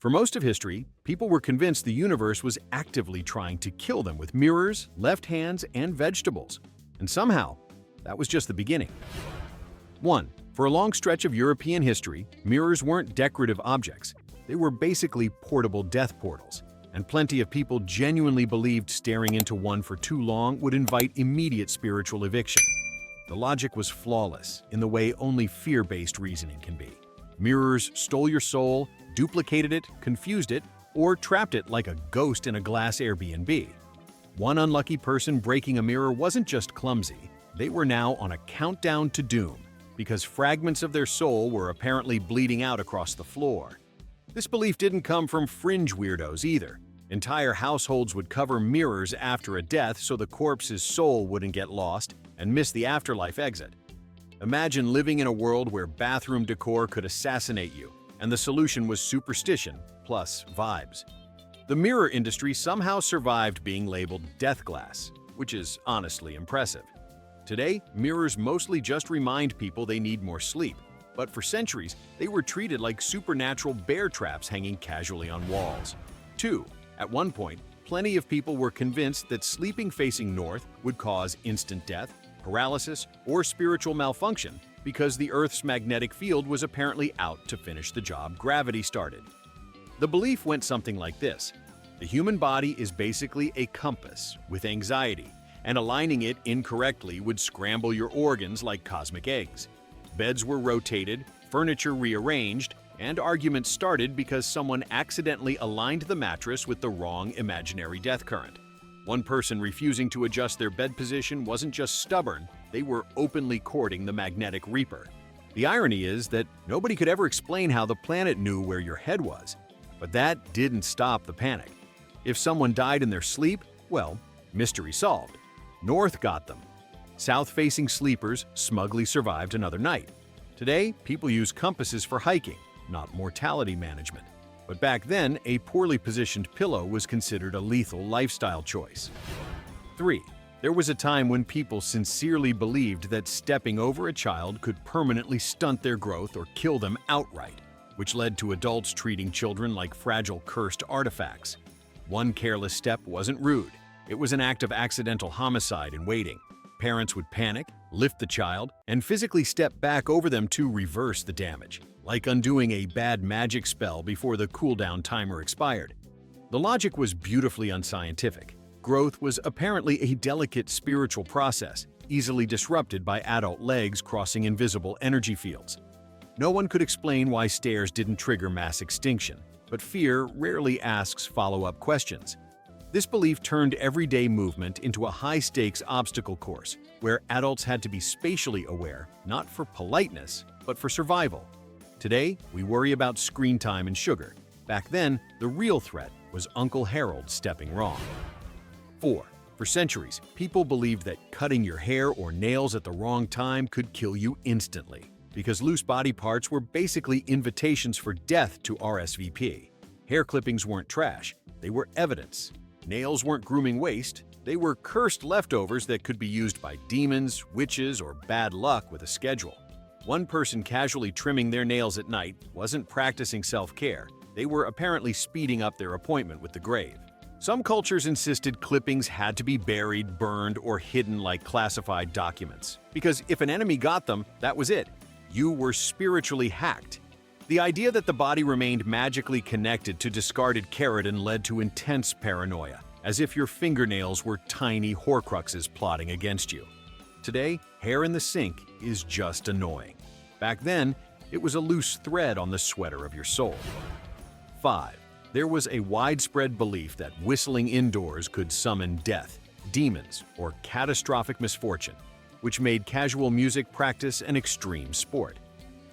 For most of history, people were convinced the universe was actively trying to kill them with mirrors, left hands, and vegetables. And somehow, that was just the beginning. 1. For a long stretch of European history, mirrors weren't decorative objects. They were basically portable death portals, and plenty of people genuinely believed staring into one for too long would invite immediate spiritual eviction. The logic was flawless in the way only fear-based reasoning can be. Mirrors stole your soul, duplicated it, confused it, or trapped it like a ghost in a glass Airbnb. One unlucky person breaking a mirror wasn't just clumsy, they were now on a countdown to doom, because fragments of their soul were apparently bleeding out across the floor. This belief didn't come from fringe weirdos either. Entire households would cover mirrors after a death so the corpse's soul wouldn't get lost and miss the afterlife exit. Imagine living in a world where bathroom decor could assassinate you, and the solution was superstition plus vibes. The mirror industry somehow survived being labeled death glass, which is honestly impressive. Today, mirrors mostly just remind people they need more sleep, but for centuries, they were treated like supernatural bear traps hanging casually on walls. 2. At one point, plenty of people were convinced that sleeping facing north would cause instant death, paralysis, or spiritual malfunction because the Earth's magnetic field was apparently out to finish the job gravity started. The belief went something like this. The human body is basically a compass with anxiety, and aligning it incorrectly would scramble your organs like cosmic eggs. Beds were rotated, furniture rearranged, and arguments started because someone accidentally aligned the mattress with the wrong imaginary death current. One person refusing to adjust their bed position wasn't just stubborn, they were openly courting the magnetic reaper. The irony is that nobody could ever explain how the planet knew where your head was. But that didn't stop the panic. If someone died in their sleep, well, mystery solved. North got them. South-facing sleepers smugly survived another night. Today, people use compasses for hiking, not mortality management. But back then, a poorly positioned pillow was considered a lethal lifestyle choice. 3. There was a time when people sincerely believed that stepping over a child could permanently stunt their growth or kill them outright, which led to adults treating children like fragile, cursed artifacts. One careless step wasn't rude. It was an act of accidental homicide in waiting. Parents would panic, lift the child, and physically step back over them to reverse the damage, like undoing a bad magic spell before the cooldown timer expired. The logic was beautifully unscientific. Growth was apparently a delicate spiritual process, easily disrupted by adult legs crossing invisible energy fields. No one could explain why stairs didn't trigger mass extinction, but fear rarely asks follow-up questions. This belief turned everyday movement into a high-stakes obstacle course, where adults had to be spatially aware, not for politeness, but for survival. Today, we worry about screen time and sugar. Back then, the real threat was Uncle Harold stepping wrong. 4. For centuries, people believed that cutting your hair or nails at the wrong time could kill you instantly, because loose body parts were basically invitations for death to RSVP. Hair clippings weren't trash, they were evidence. Nails weren't grooming waste, they were cursed leftovers that could be used by demons, witches, or bad luck with a schedule. One person casually trimming their nails at night wasn't practicing self-care, they were apparently speeding up their appointment with the grave. Some cultures insisted clippings had to be buried, burned, or hidden like classified documents, because if an enemy got them, that was it. You were spiritually hacked. The idea that the body remained magically connected to discarded keratin led to intense paranoia, as if your fingernails were tiny horcruxes plotting against you. Today, hair in the sink is just annoying. Back then, it was a loose thread on the sweater of your soul. 5. There was a widespread belief that whistling indoors could summon death, demons, or catastrophic misfortune, which made casual music practice an extreme sport.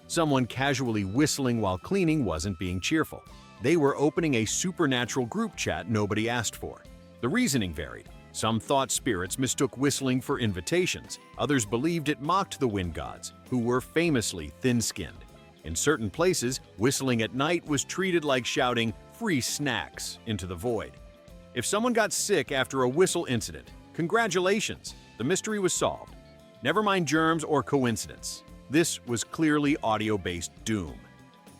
Someone casually whistling while cleaning wasn't being cheerful. They were opening a supernatural group chat nobody asked for. The reasoning varied. Some thought spirits mistook whistling for invitations. Others believed it mocked the wind gods, who were famously thin-skinned. In certain places, whistling at night was treated like shouting free snacks into the void. If someone got sick after a whistle incident, congratulations, the mystery was solved. Never mind germs or coincidence. This was clearly audio-based doom.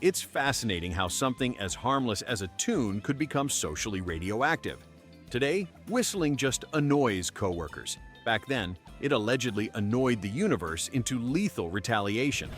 It's fascinating how something as harmless as a tune could become socially radioactive. Today, whistling just annoys coworkers. Back then, it allegedly annoyed the universe into lethal retaliation.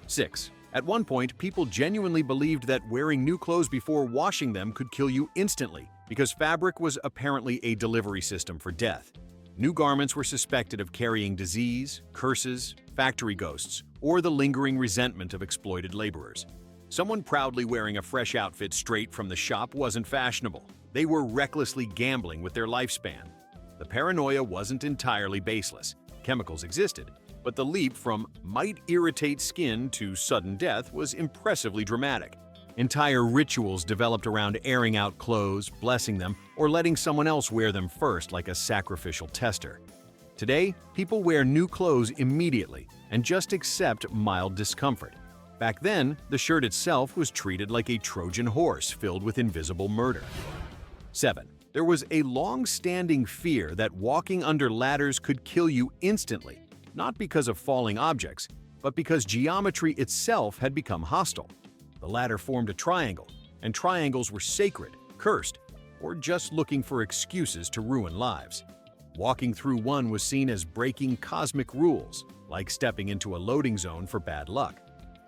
6. At one point, people genuinely believed that wearing new clothes before washing them could kill you instantly, because fabric was apparently a delivery system for death. New garments were suspected of carrying disease, curses, factory ghosts, or the lingering resentment of exploited laborers. Someone proudly wearing a fresh outfit straight from the shop wasn't fashionable. They were recklessly gambling with their lifespan. The paranoia wasn't entirely baseless. Chemicals existed, but the leap from might irritate skin to sudden death was impressively dramatic. Entire rituals developed around airing out clothes, blessing them, or letting someone else wear them first like a sacrificial tester. Today, people wear new clothes immediately and just accept mild discomfort. Back then, the shirt itself was treated like a Trojan horse filled with invisible murder. 7. There was a long-standing fear that walking under ladders could kill you instantly, not because of falling objects, but because geometry itself had become hostile. The ladder formed a triangle, and triangles were sacred, cursed, or just looking for excuses to ruin lives. Walking through one was seen as breaking cosmic rules, like stepping into a loading zone for bad luck.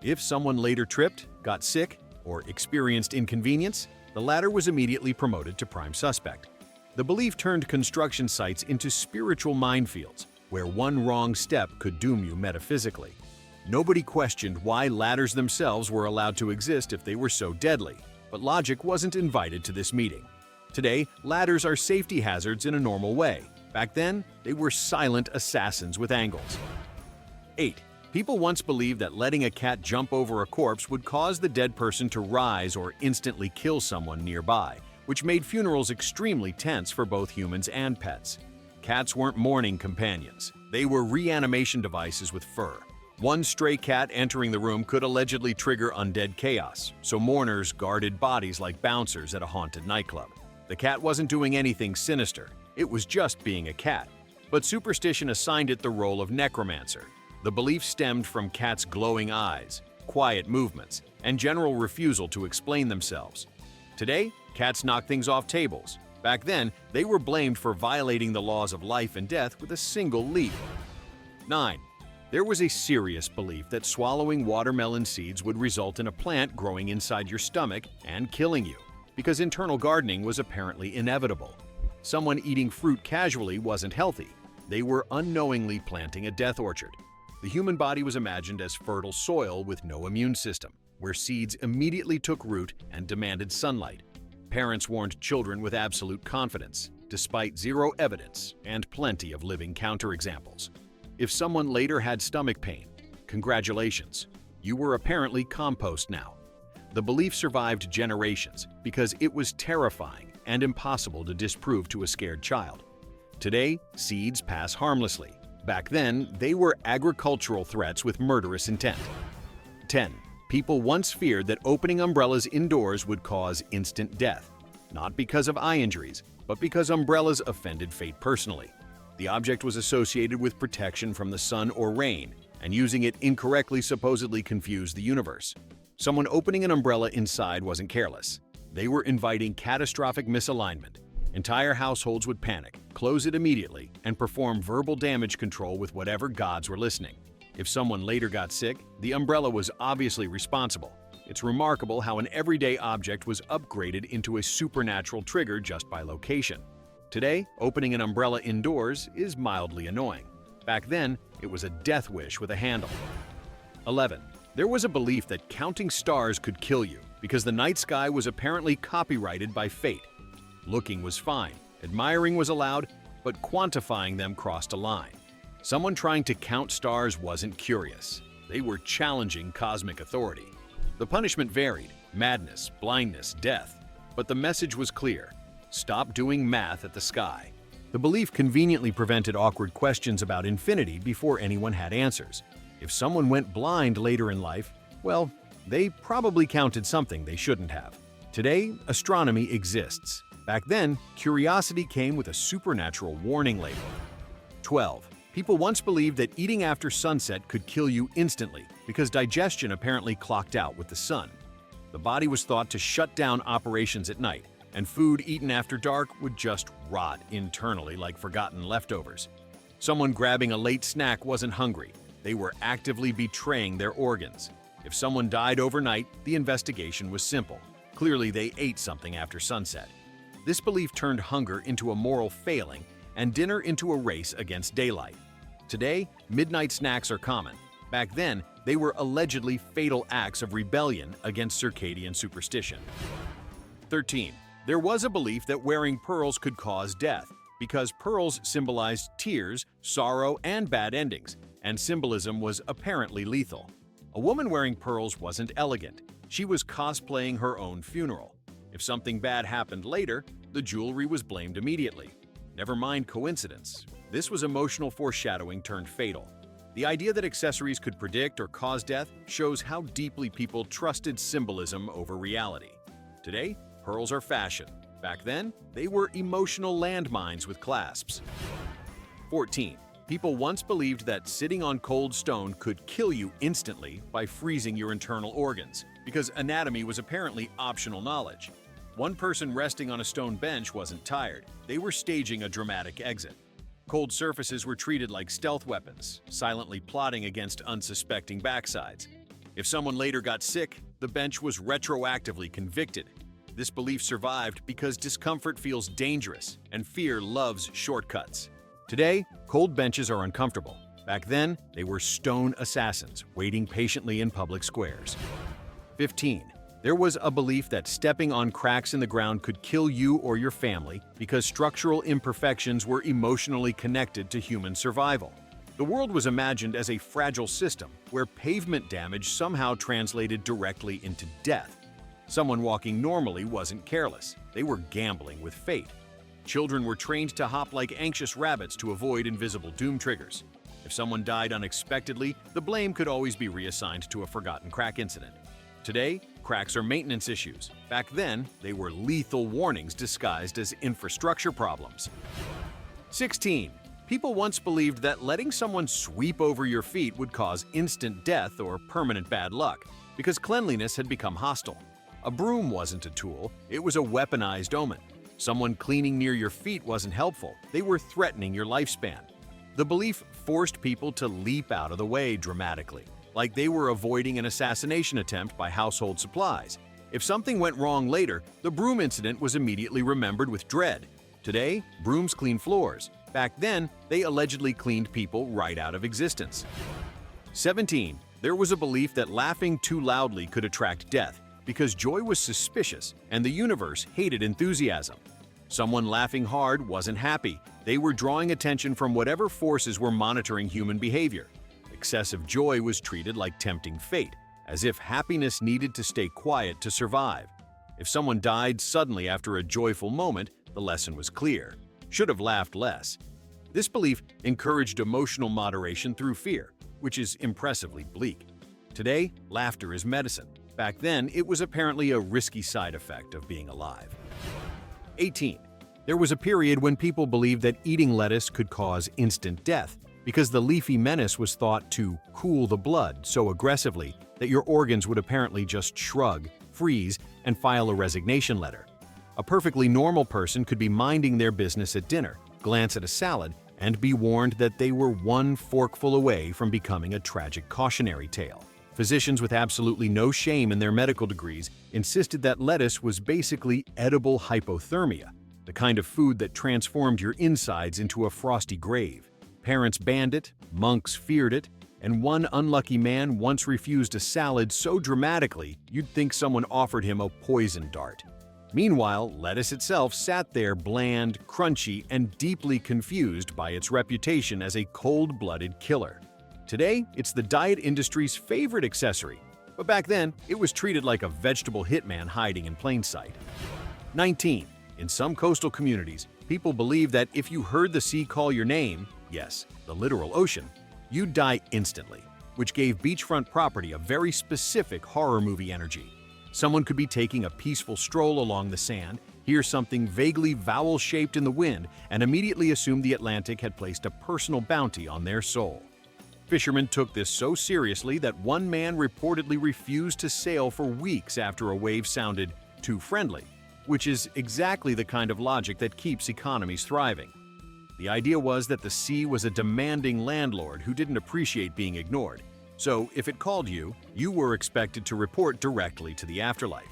If someone later tripped, got sick, or experienced inconvenience, the ladder was immediately promoted to prime suspect. The belief turned construction sites into spiritual minefields, where one wrong step could doom you metaphysically. Nobody questioned why ladders themselves were allowed to exist if they were so deadly, but logic wasn't invited to this meeting. Today, ladders are safety hazards in a normal way. Back then, they were silent assassins with angles. 8. People once believed that letting a cat jump over a corpse would cause the dead person to rise or instantly kill someone nearby, which made funerals extremely tense for both humans and pets. Cats weren't mourning companions. They were reanimation devices with fur. One stray cat entering the room could allegedly trigger undead chaos, so mourners guarded bodies like bouncers at a haunted nightclub. The cat wasn't doing anything sinister. It was just being a cat. But superstition assigned it the role of necromancer. The belief stemmed from cats' glowing eyes, quiet movements, and general refusal to explain themselves. Today, cats knock things off tables. Back then, they were blamed for violating the laws of life and death with a single leap. 9. There was a serious belief that swallowing watermelon seeds would result in a plant growing inside your stomach and killing you, because internal gardening was apparently inevitable. Someone eating fruit casually wasn't healthy. They were unknowingly planting a death orchard. The human body was imagined as fertile soil with no immune system, where seeds immediately took root and demanded sunlight. Parents warned children with absolute confidence, despite zero evidence and plenty of living counterexamples. If someone later had stomach pain, congratulations, you were apparently compost now. The belief survived generations because it was terrifying and impossible to disprove to a scared child. Today, seeds pass harmlessly. Back then, they were agricultural threats with murderous intent. 10. People once feared that opening umbrellas indoors would cause instant death, not because of eye injuries, but because umbrellas offended fate personally. The object was associated with protection from the sun or rain, and using it incorrectly supposedly confused the universe. Someone opening an umbrella inside wasn't careless. They were inviting catastrophic misalignment. Entire households would panic, close it immediately, and perform verbal damage control with whatever gods were listening. If someone later got sick, the umbrella was obviously responsible. It's remarkable how an everyday object was upgraded into a supernatural trigger just by location. Today, opening an umbrella indoors is mildly annoying. Back then, it was a death wish with a handle. 11. There was a belief that counting stars could kill you because the night sky was apparently copyrighted by fate. Looking was fine, admiring was allowed, but quantifying them crossed a line. Someone trying to count stars wasn't curious. They were challenging cosmic authority. The punishment varied: madness, blindness, death. But the message was clear: stop doing math at the sky. The belief conveniently prevented awkward questions about infinity before anyone had answers. If someone went blind later in life, well, they probably counted something they shouldn't have. Today, astronomy exists. Back then, curiosity came with a supernatural warning label. 12. People once believed that eating after sunset could kill you instantly because digestion apparently clocked out with the sun. The body was thought to shut down operations at night, and food eaten after dark would just rot internally like forgotten leftovers. Someone grabbing a late snack wasn't hungry. They were actively betraying their organs. If someone died overnight, the investigation was simple. Clearly, they ate something after sunset. This belief turned hunger into a moral failing and dinner into a race against daylight. Today, midnight snacks are common. Back then, they were allegedly fatal acts of rebellion against circadian superstition. 13. There was a belief that wearing pearls could cause death because pearls symbolized tears, sorrow, and bad endings, and symbolism was apparently lethal. A woman wearing pearls wasn't elegant. She was cosplaying her own funeral. If something bad happened later, the jewelry was blamed immediately. Never mind coincidence. This was emotional foreshadowing turned fatal. The idea that accessories could predict or cause death shows how deeply people trusted symbolism over reality. Today, pearls are fashion. Back then, they were emotional landmines with clasps. 14. People once believed that sitting on cold stone could kill you instantly by freezing your internal organs, because anatomy was apparently optional knowledge. One person resting on a stone bench wasn't tired. They were staging a dramatic exit. Cold surfaces were treated like stealth weapons, silently plotting against unsuspecting backsides. If someone later got sick, the bench was retroactively convicted. This belief survived because discomfort feels dangerous and fear loves shortcuts. Today, cold benches are uncomfortable. Back then, they were stone assassins waiting patiently in public squares. 15. There was a belief that stepping on cracks in the ground could kill you or your family because structural imperfections were emotionally connected to human survival. The world was imagined as a fragile system where pavement damage somehow translated directly into death. Someone walking normally wasn't careless. They were gambling with fate. Children were trained to hop like anxious rabbits to avoid invisible doom triggers. If someone died unexpectedly, the blame could always be reassigned to a forgotten crack incident. Today, cracks are maintenance issues. Back then, they were lethal warnings disguised as infrastructure problems. 16. People once believed that letting someone sweep over your feet would cause instant death or permanent bad luck because cleanliness had become hostile. A broom wasn't a tool, it was a weaponized omen. Someone cleaning near your feet wasn't helpful, they were threatening your lifespan. The belief forced people to leap out of the way dramatically, like they were avoiding an assassination attempt by household supplies. If something went wrong later, the broom incident was immediately remembered with dread. Today, brooms clean floors. Back then, they allegedly cleaned people right out of existence. 17. There was a belief that laughing too loudly could attract death because joy was suspicious and the universe hated enthusiasm. Someone laughing hard wasn't happy. They were drawing attention from whatever forces were monitoring human behavior. Excessive joy was treated like tempting fate, as if happiness needed to stay quiet to survive. If someone died suddenly after a joyful moment, the lesson was clear. Should have laughed less. This belief encouraged emotional moderation through fear, which is impressively bleak. Today, laughter is medicine. Back then, it was apparently a risky side effect of being alive. 18. There was a period when people believed that eating lettuce could cause instant death because the leafy menace was thought to cool the blood so aggressively that your organs would apparently just shrug, freeze, and file a resignation letter. A perfectly normal person could be minding their business at dinner, glance at a salad, and be warned that they were one forkful away from becoming a tragic cautionary tale. Physicians with absolutely no shame in their medical degrees insisted that lettuce was basically edible hypothermia, the kind of food that transformed your insides into a frosty grave. Parents banned it, monks feared it, and one unlucky man once refused a salad so dramatically you'd think someone offered him a poison dart. Meanwhile, lettuce itself sat there bland, crunchy, and deeply confused by its reputation as a cold-blooded killer. Today, it's the diet industry's favorite accessory, but back then, it was treated like a vegetable hitman hiding in plain sight. 19. In some coastal communities, people believe that if you heard the sea call your name, yes, the literal ocean, you'd die instantly, which gave beachfront property a very specific horror movie energy. Someone could be taking a peaceful stroll along the sand, hear something vaguely vowel-shaped in the wind, and immediately assume the Atlantic had placed a personal bounty on their soul. Fishermen took this so seriously that one man reportedly refused to sail for weeks after a wave sounded too friendly, which is exactly the kind of logic that keeps economies thriving. The idea was that the sea was a demanding landlord who didn't appreciate being ignored. So, if it called you, you were expected to report directly to the afterlife.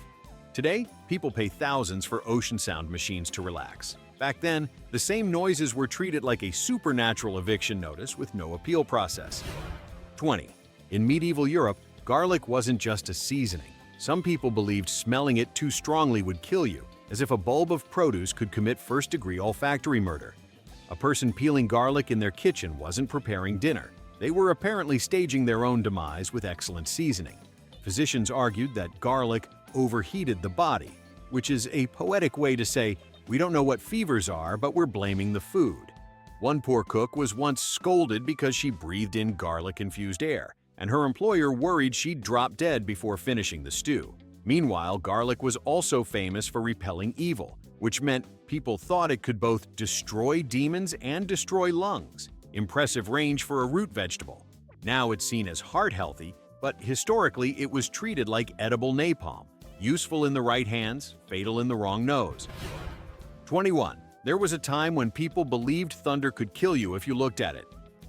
Today, people pay thousands for ocean sound machines to relax. Back then, the same noises were treated like a supernatural eviction notice with no appeal process. 20. In medieval Europe, garlic wasn't just a seasoning. Some people believed smelling it too strongly would kill you, as if a bulb of produce could commit first-degree olfactory murder. A person peeling garlic in their kitchen wasn't preparing dinner. They were apparently staging their own demise with excellent seasoning. Physicians argued that garlic overheated the body, which is a poetic way to say, we don't know what fevers are, but we're blaming the food. One poor cook was once scolded because she breathed in garlic-infused air, and her employer worried she'd drop dead before finishing the stew. Meanwhile, garlic was also famous for repelling evil, which meant people thought it could both destroy demons and destroy lungs. Impressive range for a root vegetable. Now it's seen as heart-healthy, but historically it was treated like edible napalm, useful in the right hands, fatal in the wrong nose. 21. There was a time when people believed thunder could kill you if you looked at it,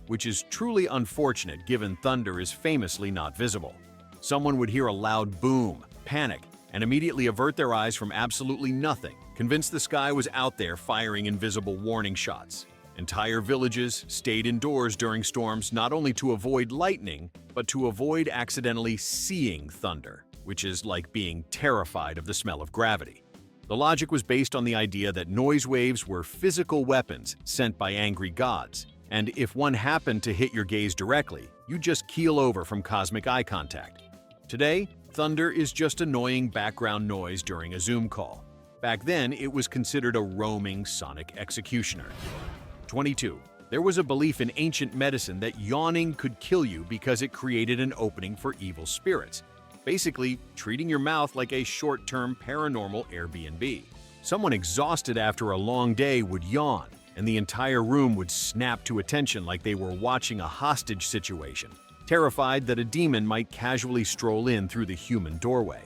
which is truly unfortunate given thunder is famously not visible. Someone would hear a loud boom, panic, and immediately avert their eyes from absolutely nothing, convinced the sky was out there firing invisible warning shots. Entire villages stayed indoors during storms not only to avoid lightning, but to avoid accidentally seeing thunder, which is like being terrified of the smell of gravity. The logic was based on the idea that noise waves were physical weapons sent by angry gods, and if one happened to hit your gaze directly, you'd just keel over from cosmic eye contact. Today, thunder is just annoying background noise during a Zoom call. Back then, it was considered a roaming sonic executioner. 22. There was a belief in ancient medicine that yawning could kill you because it created an opening for evil spirits. Basically, treating your mouth like a short-term paranormal Airbnb. Someone exhausted after a long day would yawn, and the entire room would snap to attention like they were watching a hostage situation, terrified that a demon might casually stroll in through the human doorway.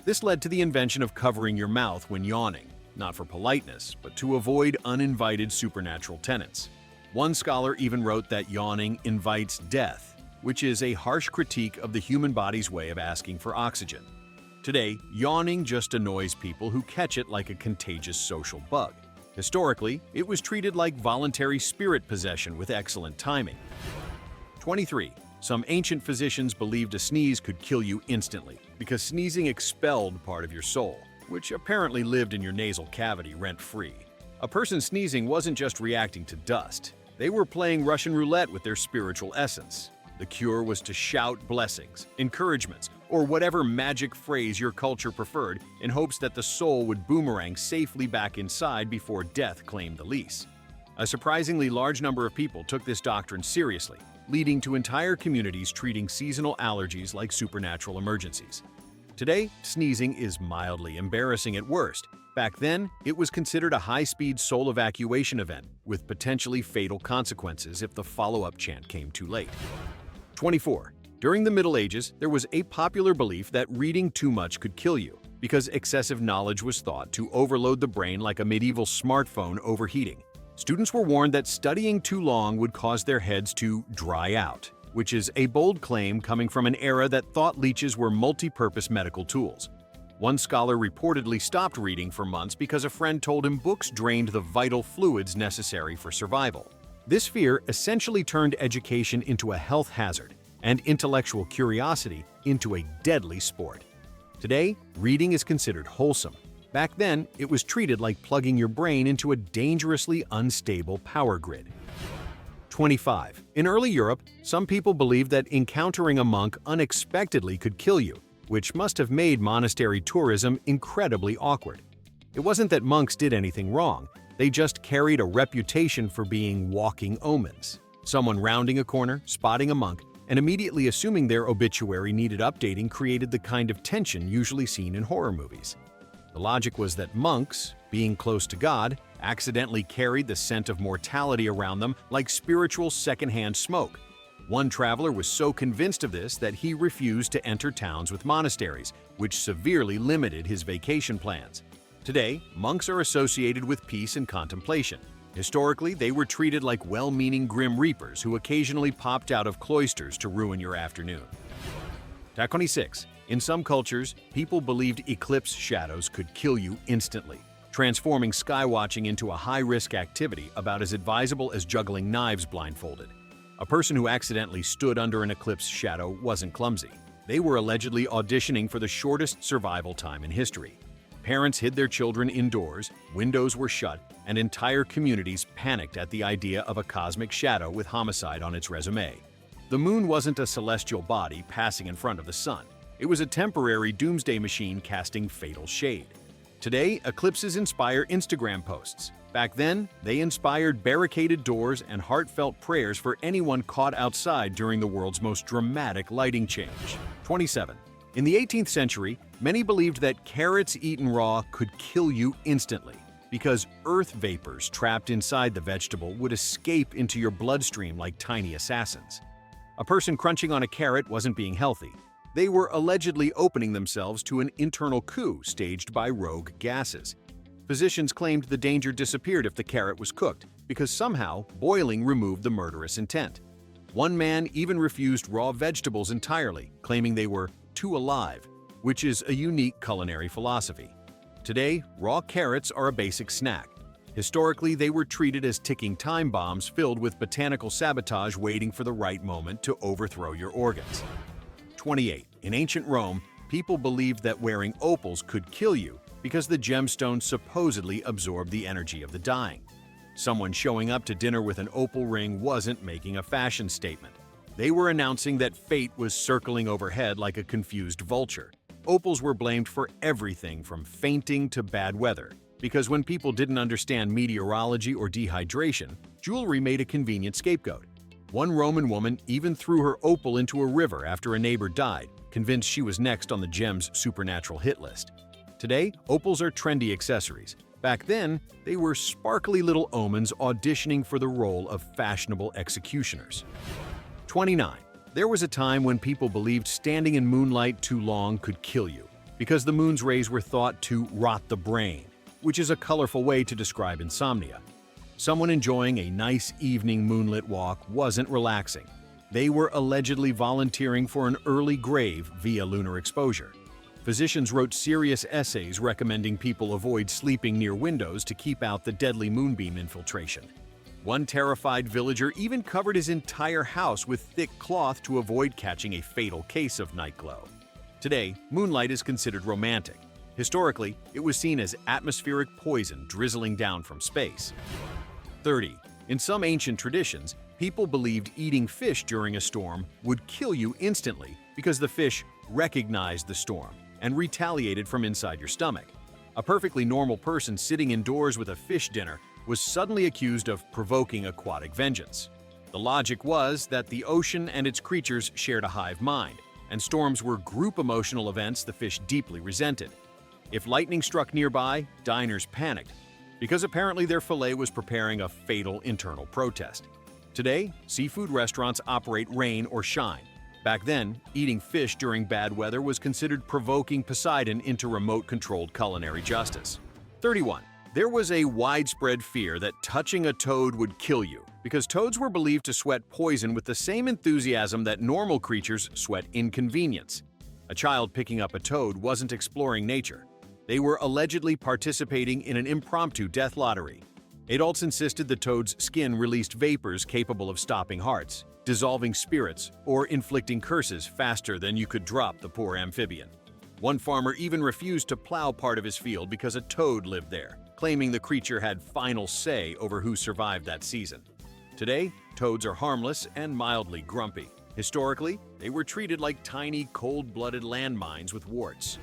This led to the invention of covering your mouth when yawning, not for politeness, but to avoid uninvited supernatural tenants. One scholar even wrote that yawning invites death, which is a harsh critique of the human body's way of asking for oxygen. Today, yawning just annoys people who catch it like a contagious social bug. Historically, it was treated like voluntary spirit possession with excellent timing. 23. Some ancient physicians believed a sneeze could kill you instantly because sneezing expelled part of your soul, which apparently lived in your nasal cavity rent-free. A person sneezing wasn't just reacting to dust. They were playing Russian roulette with their spiritual essence. The cure was to shout blessings, encouragements, or whatever magic phrase your culture preferred in hopes that the soul would boomerang safely back inside before death claimed the lease. A surprisingly large number of people took this doctrine seriously, leading to entire communities treating seasonal allergies like supernatural emergencies. Today, sneezing is mildly embarrassing at worst. Back then, it was considered a high-speed soul evacuation event with potentially fatal consequences if the follow-up chant came too late. 24. During the Middle Ages, there was a popular belief that reading too much could kill you, because excessive knowledge was thought to overload the brain like a medieval smartphone overheating. Students were warned that studying too long would cause their heads to dry out, which is a bold claim coming from an era that thought leeches were multi-purpose medical tools. One scholar reportedly stopped reading for months because a friend told him books drained the vital fluids necessary for survival. This fear essentially turned education into a health hazard and intellectual curiosity into a deadly sport. Today, reading is considered wholesome. Back then, it was treated like plugging your brain into a dangerously unstable power grid. 25. In early Europe, some people believed that encountering a monk unexpectedly could kill you, which must have made monastery tourism incredibly awkward. It wasn't that monks did anything wrong, they just carried a reputation for being walking omens. Someone rounding a corner, spotting a monk, and immediately assuming their obituary needed updating created the kind of tension usually seen in horror movies. The logic was that monks, being close to God, accidentally carried the scent of mortality around them like spiritual secondhand smoke. One traveler was so convinced of this that he refused to enter towns with monasteries, which severely limited his vacation plans. Today, monks are associated with peace and contemplation. Historically, they were treated like well-meaning grim reapers who occasionally popped out of cloisters to ruin your afternoon. 26. In some cultures, people believed eclipse shadows could kill you instantly, transforming skywatching into a high-risk activity about as advisable as juggling knives blindfolded. A person who accidentally stood under an eclipse shadow wasn't clumsy. They were allegedly auditioning for the shortest survival time in history. Parents hid their children indoors, windows were shut, and entire communities panicked at the idea of a cosmic shadow with homicide on its resume. The moon wasn't a celestial body passing in front of the sun. It was a temporary doomsday machine casting fatal shade. Today, eclipses inspire Instagram posts. Back then, they inspired barricaded doors and heartfelt prayers for anyone caught outside during the world's most dramatic lighting change. 27. In the 18th century, many believed that carrots eaten raw could kill you instantly because earth vapors trapped inside the vegetable would escape into your bloodstream like tiny assassins. A person crunching on a carrot wasn't being healthy. They were allegedly opening themselves to an internal coup staged by rogue gases. Physicians claimed the danger disappeared if the carrot was cooked because somehow boiling removed the murderous intent. One man even refused raw vegetables entirely, claiming they were too alive, which is a unique culinary philosophy. Today, raw carrots are a basic snack. Historically, they were treated as ticking time bombs filled with botanical sabotage waiting for the right moment to overthrow your organs. 28. In ancient Rome, people believed that wearing opals could kill you because the gemstone supposedly absorbed the energy of the dying. Someone showing up to dinner with an opal ring wasn't making a fashion statement. They were announcing that fate was circling overhead like a confused vulture. Opals were blamed for everything from fainting to bad weather, because when people didn't understand meteorology or dehydration, jewelry made a convenient scapegoat. One Roman woman even threw her opal into a river after a neighbor died, convinced she was next on the gem's supernatural hit list. Today, opals are trendy accessories. Back then, they were sparkly little omens auditioning for the role of fashionable executioners. 29. There was a time when people believed standing in moonlight too long could kill you, because the moon's rays were thought to rot the brain, which is a colorful way to describe insomnia. Someone enjoying a nice evening moonlit walk wasn't relaxing. They were allegedly volunteering for an early grave via lunar exposure. Physicians wrote serious essays recommending people avoid sleeping near windows to keep out the deadly moonbeam infiltration. One terrified villager even covered his entire house with thick cloth to avoid catching a fatal case of night glow. Today, moonlight is considered romantic. Historically, it was seen as atmospheric poison drizzling down from space. 30. In some ancient traditions, people believed eating fish during a storm would kill you instantly because the fish recognized the storm and retaliated from inside your stomach. A perfectly normal person sitting indoors with a fish dinner was suddenly accused of provoking aquatic vengeance. The logic was that the ocean and its creatures shared a hive mind, and storms were group emotional events the fish deeply resented. If lightning struck nearby, diners panicked, because apparently their fillet was preparing a fatal internal protest. Today, seafood restaurants operate rain or shine. Back then, eating fish during bad weather was considered provoking Poseidon into remote-controlled culinary justice. 31. There was a widespread fear that touching a toad would kill you, because toads were believed to sweat poison with the same enthusiasm that normal creatures sweat inconvenience. A child picking up a toad wasn't exploring nature. They were allegedly participating in an impromptu death lottery. Adults insisted the toad's skin released vapors capable of stopping hearts, dissolving spirits, or inflicting curses faster than you could drop the poor amphibian. One farmer even refused to plow part of his field because a toad lived there, claiming the creature had final say over who survived that season. Today, toads are harmless and mildly grumpy. Historically, they were treated like tiny, cold-blooded landmines with warts.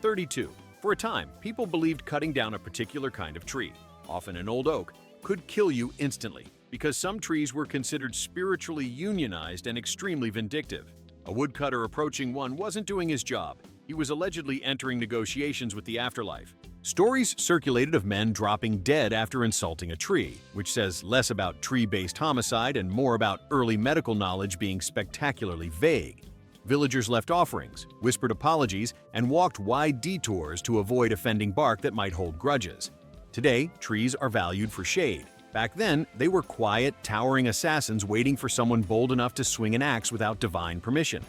32. For a time, people believed cutting down a particular kind of tree, often an old oak, could kill you instantly because some trees were considered spiritually unionized and extremely vindictive. A woodcutter approaching one wasn't doing his job. He was allegedly entering negotiations with the afterlife. Stories circulated of men dropping dead after insulting a tree, which says less about tree-based homicide and more about early medical knowledge being spectacularly vague. Villagers left offerings, whispered apologies, and walked wide detours to avoid offending bark that might hold grudges. Today, trees are valued for shade. Back then, they were quiet, towering assassins waiting for someone bold enough to swing an axe without divine permission.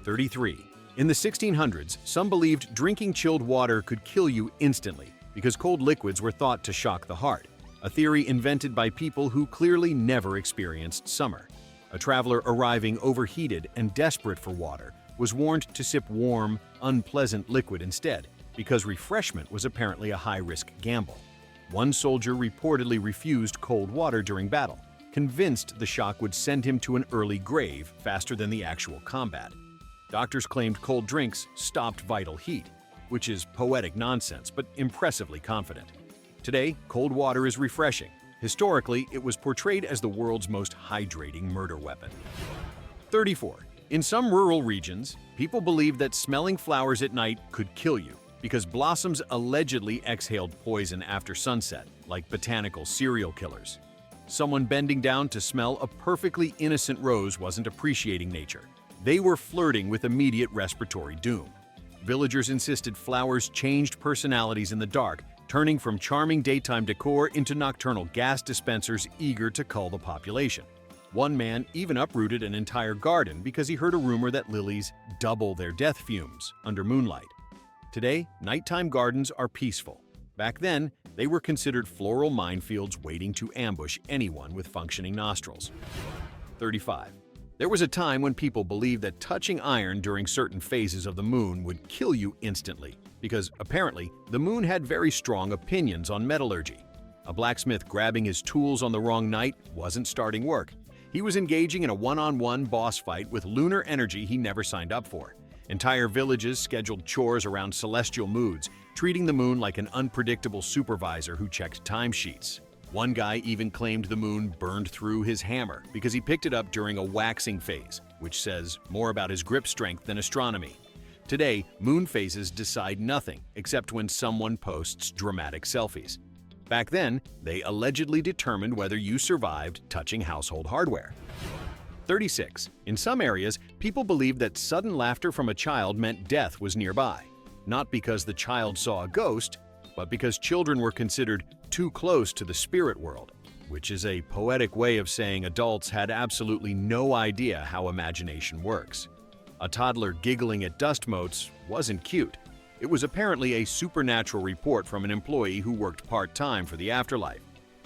33. In the 1600s, some believed drinking chilled water could kill you instantly because cold liquids were thought to shock the heart, a theory invented by people who clearly never experienced summer. A traveler arriving overheated and desperate for water was warned to sip warm, unpleasant liquid instead, because refreshment was apparently a high-risk gamble. One soldier reportedly refused cold water during battle, convinced the shock would send him to an early grave faster than the actual combat. Doctors claimed cold drinks stopped vital heat, which is poetic nonsense but impressively confident. Today, cold water is refreshing. Historically, it was portrayed as the world's most hydrating murder weapon. 34. In some rural regions, people believed that smelling flowers at night could kill you because blossoms allegedly exhaled poison after sunset, like botanical serial killers. Someone bending down to smell a perfectly innocent rose wasn't appreciating nature. They were flirting with immediate respiratory doom. Villagers insisted flowers changed personalities in the dark, turning from charming daytime decor into nocturnal gas dispensers eager to cull the population. One man even uprooted an entire garden because he heard a rumor that lilies double their death fumes under moonlight. Today, nighttime gardens are peaceful. Back then, they were considered floral minefields waiting to ambush anyone with functioning nostrils. 35. There was a time when people believed that touching iron during certain phases of the moon would kill you instantly, because apparently the moon had very strong opinions on metallurgy. A blacksmith grabbing his tools on the wrong night wasn't starting work. He was engaging in a one-on-one boss fight with lunar energy he never signed up for. Entire villages scheduled chores around celestial moods, treating the moon like an unpredictable supervisor who checked timesheets. One guy even claimed the moon burned through his hammer because he picked it up during a waxing phase, which says more about his grip strength than astronomy. Today, moon phases decide nothing except when someone posts dramatic selfies. Back then, they allegedly determined whether you survived touching household hardware. 36. In some areas, people believed that sudden laughter from a child meant death was nearby, not because the child saw a ghost, but because children were considered too close to the spirit world, which is a poetic way of saying adults had absolutely no idea how imagination works. A toddler giggling at dust motes wasn't cute. It was apparently a supernatural report from an employee who worked part-time for the afterlife.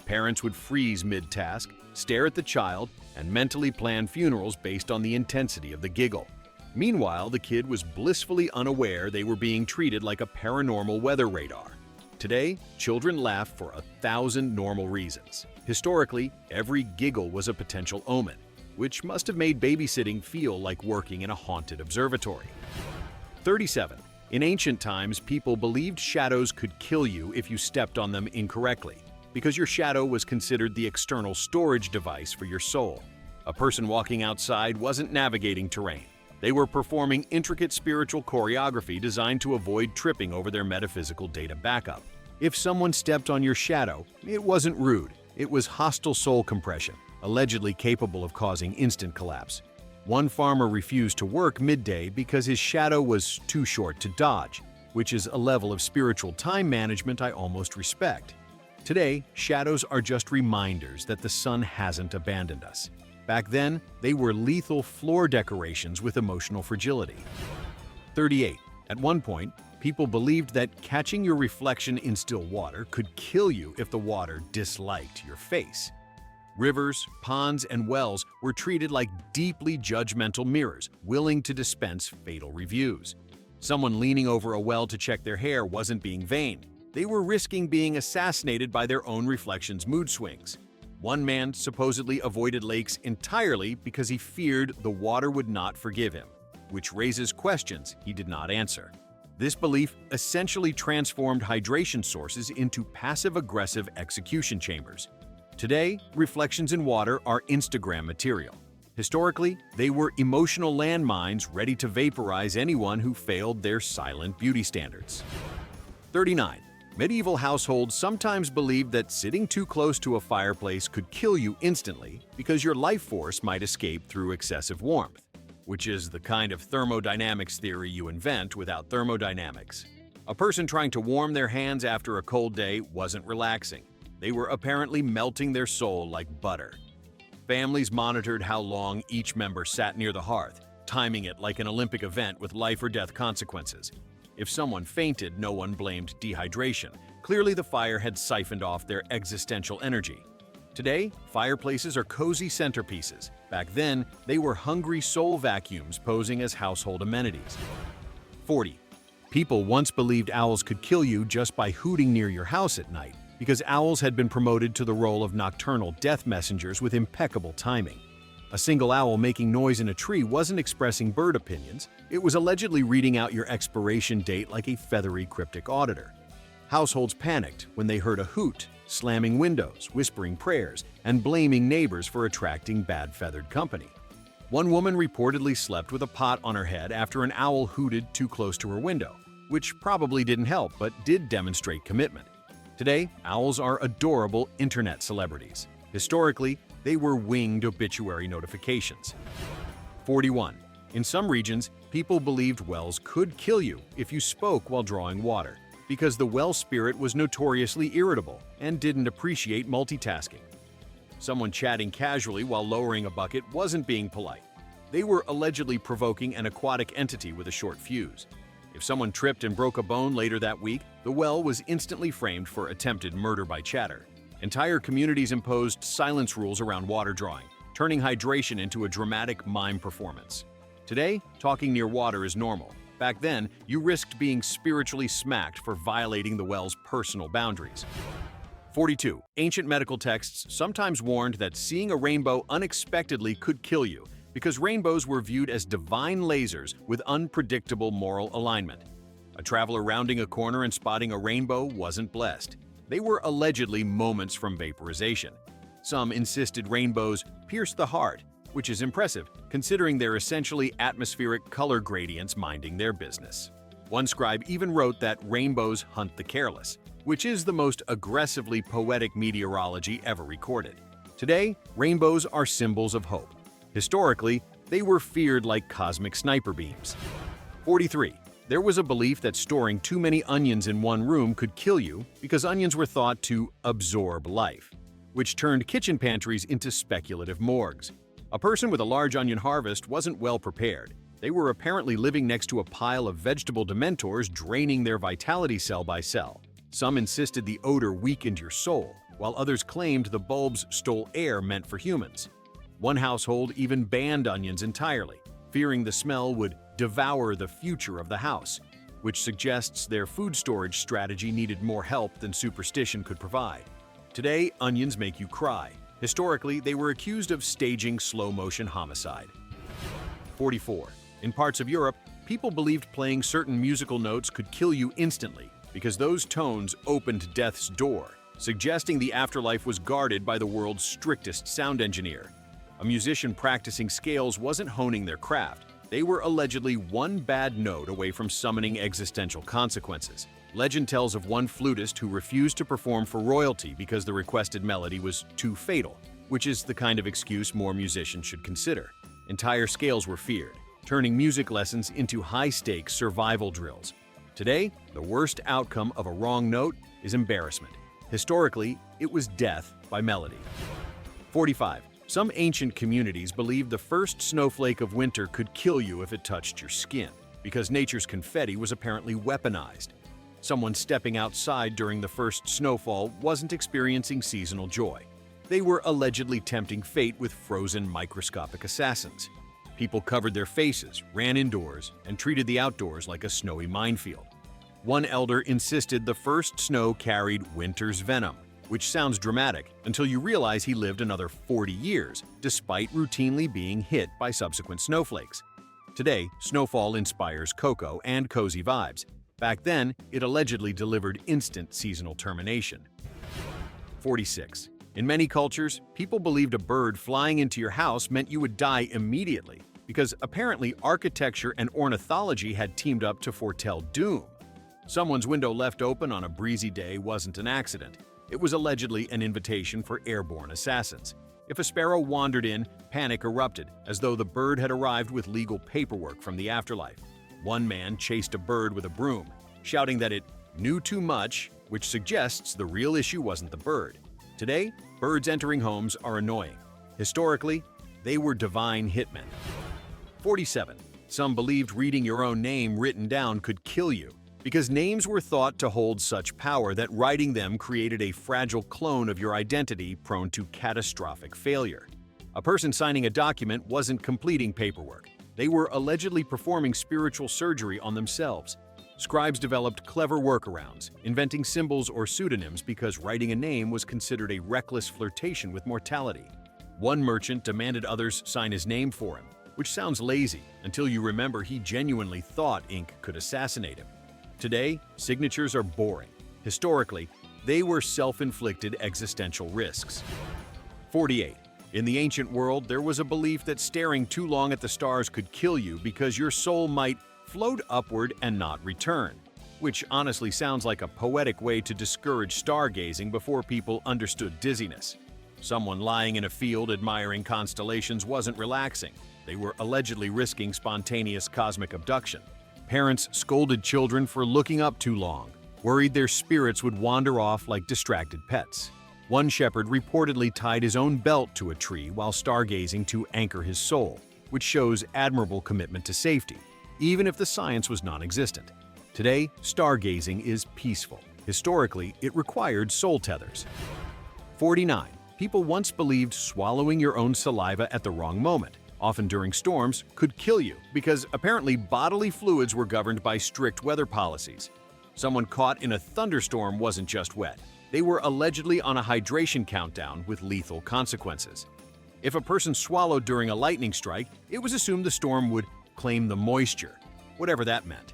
Parents would freeze mid-task, stare at the child, and mentally plan funerals based on the intensity of the giggle. Meanwhile, the kid was blissfully unaware they were being treated like a paranormal weather radar. Today, children laugh for 1,000 normal reasons. Historically, every giggle was a potential omen, which must have made babysitting feel like working in a haunted observatory. 37. In ancient times, people believed shadows could kill you if you stepped on them incorrectly, because your shadow was considered the external storage device for your soul. A person walking outside wasn't navigating terrain. They were performing intricate spiritual choreography designed to avoid tripping over their metaphysical data backup. If someone stepped on your shadow, it wasn't rude. It was hostile soul compression, allegedly capable of causing instant collapse. One farmer refused to work midday because his shadow was too short to dodge, which is a level of spiritual time management I almost respect. Today, shadows are just reminders that the sun hasn't abandoned us. Back then, they were lethal floor decorations with emotional fragility. 38. At one point, people believed that catching your reflection in still water could kill you if the water disliked your face. Rivers, ponds, and wells were treated like deeply judgmental mirrors, willing to dispense fatal reviews. Someone leaning over a well to check their hair wasn't being vain. They were risking being assassinated by their own reflection's mood swings. One man supposedly avoided lakes entirely because he feared the water would not forgive him, which raises questions he did not answer. This belief essentially transformed hydration sources into passive-aggressive execution chambers. Today, reflections in water are Instagram material. Historically, they were emotional landmines ready to vaporize anyone who failed their silent beauty standards. 39. Medieval households sometimes believed that sitting too close to a fireplace could kill you instantly because your life force might escape through excessive warmth, which is the kind of thermodynamics theory you invent without thermodynamics. A person trying to warm their hands after a cold day wasn't relaxing. They were apparently melting their soul like butter. Families monitored how long each member sat near the hearth, timing it like an Olympic event with life or death consequences. If someone fainted, no one blamed dehydration. Clearly, the fire had siphoned off their existential energy. Today, fireplaces are cozy centerpieces. Back then, they were hungry soul vacuums posing as household amenities. 40. People once believed owls could kill you just by hooting near your house at night, because owls had been promoted to the role of nocturnal death messengers with impeccable timing. A single owl making noise in a tree wasn't expressing bird opinions, it was allegedly reading out your expiration date like a feathery cryptic auditor. Households panicked when they heard a hoot, slamming windows, whispering prayers, and blaming neighbors for attracting bad feathered company. One woman reportedly slept with a pot on her head after an owl hooted too close to her window, which probably didn't help but did demonstrate commitment. Today, owls are adorable internet celebrities. Historically, they were winged obituary notifications. 41. In some regions, people believed wells could kill you if you spoke while drawing water, because the well spirit was notoriously irritable and didn't appreciate multitasking. Someone chatting casually while lowering a bucket wasn't being polite. They were allegedly provoking an aquatic entity with a short fuse. If someone tripped and broke a bone later that week, the well was instantly framed for attempted murder by chatter. Entire communities imposed silence rules around water drawing, turning hydration into a dramatic mime performance. Today, talking near water is normal. Back then, you risked being spiritually smacked for violating the well's personal boundaries. 42. Ancient medical texts sometimes warned that seeing a rainbow unexpectedly could kill you, because rainbows were viewed as divine lasers with unpredictable moral alignment. A traveler rounding a corner and spotting a rainbow wasn't blessed. They were allegedly moments from vaporization. Some insisted rainbows pierced the heart, which is impressive, considering they're essentially atmospheric color gradients minding their business. One scribe even wrote that rainbows hunt the careless, which is the most aggressively poetic meteorology ever recorded. Today, rainbows are symbols of hope. Historically, they were feared like cosmic sniper beams. 43. There was a belief that storing too many onions in one room could kill you because onions were thought to absorb life, which turned kitchen pantries into speculative morgues. A person with a large onion harvest wasn't well prepared. They were apparently living next to a pile of vegetable dementors draining their vitality cell by cell. Some insisted the odor weakened your soul, while others claimed the bulbs stole air meant for humans. One household even banned onions entirely, fearing the smell would devour the future of the house, which suggests their food storage strategy needed more help than superstition could provide. Today, onions make you cry. Historically, they were accused of staging slow-motion homicide. 44. In parts of Europe, people believed playing certain musical notes could kill you instantly because those tones opened death's door, suggesting the afterlife was guarded by the world's strictest sound engineer. A musician practicing scales wasn't honing their craft. They were allegedly one bad note away from summoning existential consequences. Legend tells of one flutist who refused to perform for royalty because the requested melody was too fatal, which is the kind of excuse more musicians should consider. Entire scales were feared, turning music lessons into high-stakes survival drills. Today, the worst outcome of a wrong note is embarrassment. Historically, it was death by melody. 45. Some ancient communities believed the first snowflake of winter could kill you if it touched your skin, because nature's confetti was apparently weaponized. Someone stepping outside during the first snowfall wasn't experiencing seasonal joy. They were allegedly tempting fate with frozen microscopic assassins. People covered their faces, ran indoors, and treated the outdoors like a snowy minefield. One elder insisted the first snow carried winter's venom, which sounds dramatic until you realize he lived another 40 years, despite routinely being hit by subsequent snowflakes. Today, snowfall inspires cocoa and cozy vibes. Back then, it allegedly delivered instant seasonal termination. 46. In many cultures, people believed a bird flying into your house meant you would die immediately, because apparently architecture and ornithology had teamed up to foretell doom. Someone's window left open on a breezy day wasn't an accident. It was allegedly an invitation for airborne assassins. If a sparrow wandered in, panic erupted, as though the bird had arrived with legal paperwork from the afterlife. One man chased a bird with a broom, shouting that it knew too much, which suggests the real issue wasn't the bird. Today, birds entering homes are annoying. Historically, they were divine hitmen. 47. Some believed reading your own name written down could kill you, because names were thought to hold such power that writing them created a fragile clone of your identity prone to catastrophic failure. A person signing a document wasn't completing paperwork. They were allegedly performing spiritual surgery on themselves. Scribes developed clever workarounds, inventing symbols or pseudonyms because writing a name was considered a reckless flirtation with mortality. One merchant demanded others sign his name for him, which sounds lazy until you remember he genuinely thought ink could assassinate him. Today, signatures are boring. Historically, they were self-inflicted existential risks. 48. In the ancient world, there was a belief that staring too long at the stars could kill you because your soul might float upward and not return, which honestly sounds like a poetic way to discourage stargazing before people understood dizziness. Someone lying in a field admiring constellations wasn't relaxing. They were allegedly risking spontaneous cosmic abduction. Parents scolded children for looking up too long, worried their spirits would wander off like distracted pets. One shepherd reportedly tied his own belt to a tree while stargazing to anchor his soul, which shows admirable commitment to safety, even if the science was non-existent. Today, stargazing is peaceful. Historically, it required soul tethers. 49. People once believed swallowing your own saliva at the wrong moment, often during storms, could kill you because apparently bodily fluids were governed by strict weather policies. Someone caught in a thunderstorm wasn't just wet. They were allegedly on a hydration countdown with lethal consequences. If a person swallowed during a lightning strike, it was assumed the storm would claim the moisture, whatever that meant.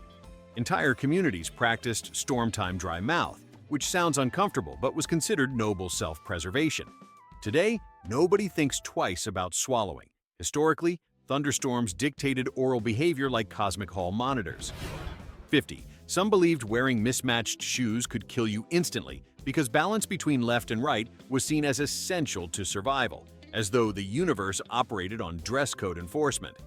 Entire communities practiced storm-time dry mouth, which sounds uncomfortable but was considered noble self-preservation. Today, nobody thinks twice about swallowing. Historically, thunderstorms dictated oral behavior like cosmic hall monitors. 50. Some believed wearing mismatched shoes could kill you instantly because balance between left and right was seen as essential to survival, as though the universe operated on dress code enforcement.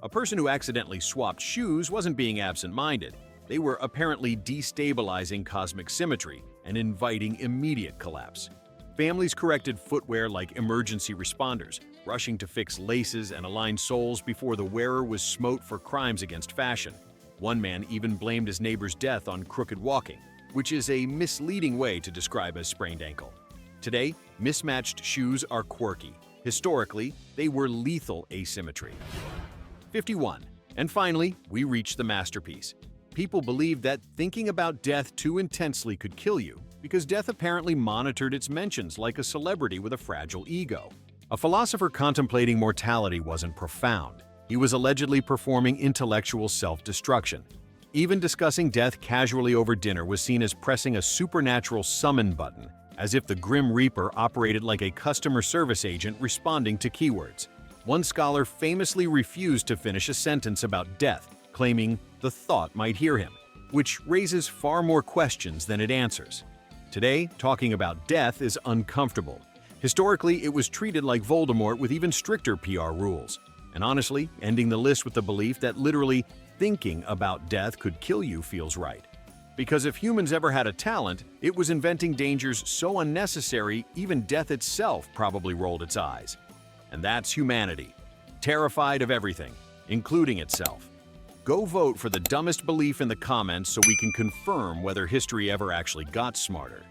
A person who accidentally swapped shoes wasn't being absent-minded. They were apparently destabilizing cosmic symmetry and inviting immediate collapse. Families corrected footwear like emergency responders, rushing to fix laces and align soles before the wearer was smote for crimes against fashion. One man even blamed his neighbor's death on crooked walking, which is a misleading way to describe a sprained ankle. Today, mismatched shoes are quirky. Historically, they were lethal asymmetry. 51. And finally, we reach the masterpiece. People believed that thinking about death too intensely could kill you because death apparently monitored its mentions like a celebrity with a fragile ego. A philosopher contemplating mortality wasn't profound. He was allegedly performing intellectual self-destruction. Even discussing death casually over dinner was seen as pressing a supernatural summon button, as if the Grim Reaper operated like a customer service agent responding to keywords. One scholar famously refused to finish a sentence about death, claiming the thought might hear him, which raises far more questions than it answers. Today, talking about death is uncomfortable. Historically, it was treated like Voldemort with even stricter PR rules. And honestly, ending the list with the belief that literally thinking about death could kill you feels right. Because if humans ever had a talent, it was inventing dangers so unnecessary, even death itself probably rolled its eyes. And that's humanity, terrified of everything, including itself. Go vote for the dumbest belief in the comments so we can confirm whether history ever actually got smarter.